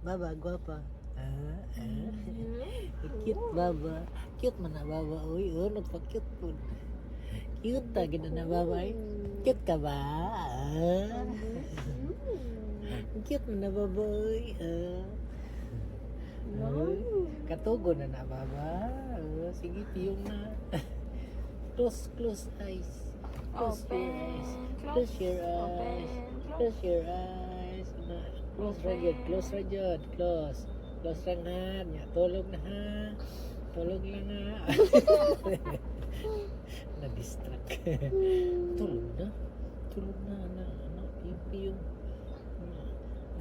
Baba, gwapa. Cute baba. Cute man na baba. Uy, nagpa-cute po. Cute ta, gina na baba. Cute ka ba? Cute man na baba. Uy, katugo na na baba. Sige, piyong na. Close eyes. Close your eyes. Close your eyes. Close your eyes. Close rajud. Close rajud. Close. Close lang ha. Tulog na ha. Tulog lang ha. Na-distract. Tulog na. Tulog na. Piyong.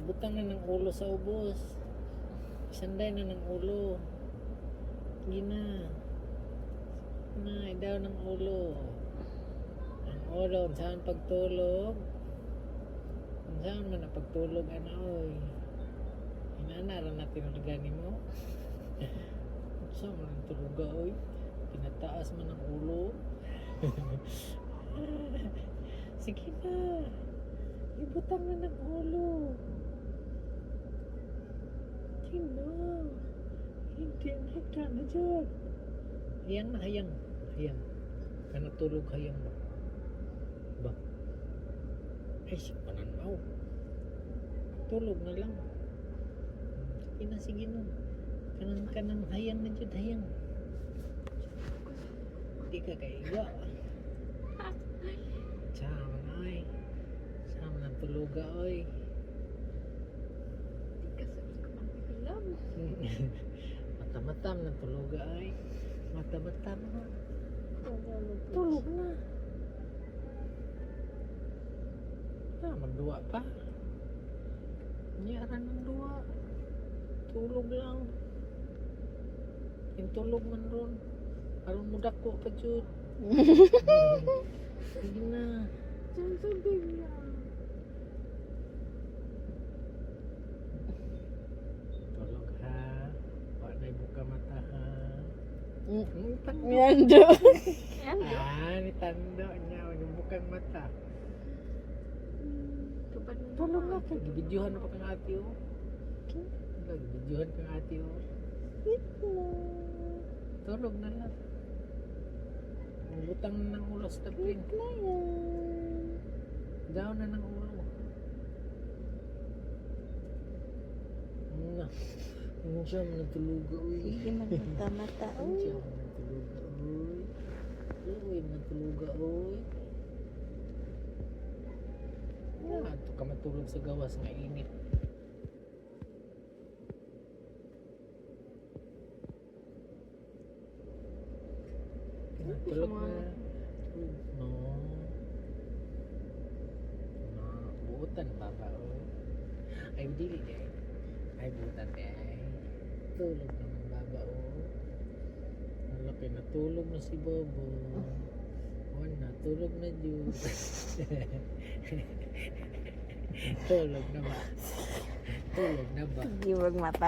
Butang na ng ulo sa ubos. Sanday na ng ulo. Gina. Daw ng ulo. Ang ulo, saan pagtulog? Saan man na pagtulog, oy? Inaanaran natin ang lagani mo. Saan man ang tuluga, oy? Pinataas man ang ulo. Sige na. Ibutang na ng ulo. Sige na. Hindi na dyan. Hayang. Kana tulog hayang ba? Ay, pananaw. Tulog na lang. Sige na. Kanang hayang na dyan, hayang. Hindi ka kaiga. Sama ng tuluga, oy. Hindi ka sabi ko magpipilam. Mata-matam ng tuluga, ay. Mata-matam na. Tulog na. Magduwa pa. Nyaran ng duwa. Tulog lang. Yung tulog man ron. Parang mudako pa jud. Sige na. Diyan sa bigla. Tulog ha. Wala buka mata ha. Tando. Yando. Ni tando niya. Yung bukang mata. Tulog na. Gibidyohan pa kang ate o. Gibidyohan kang ate o. Tulog na lang. Ang butang ng ulo sa tapin. Down na ng ulo. Ang siya man natuluga, uy. Sige, magmata-mata. Ang siya man natuluga, uy. Uy, natuluga, uy. Ito ka matulog sa gawas nga init. Tulog na. No. Buutan baba, uy. Ay, dili eh. Ay, buutan eh. Tulog naman baba, uy. Malaki na tulog na si Bobo. Wala, tulog na Diyos. Tulog na ba? Tulog na ba? Sige, magmata.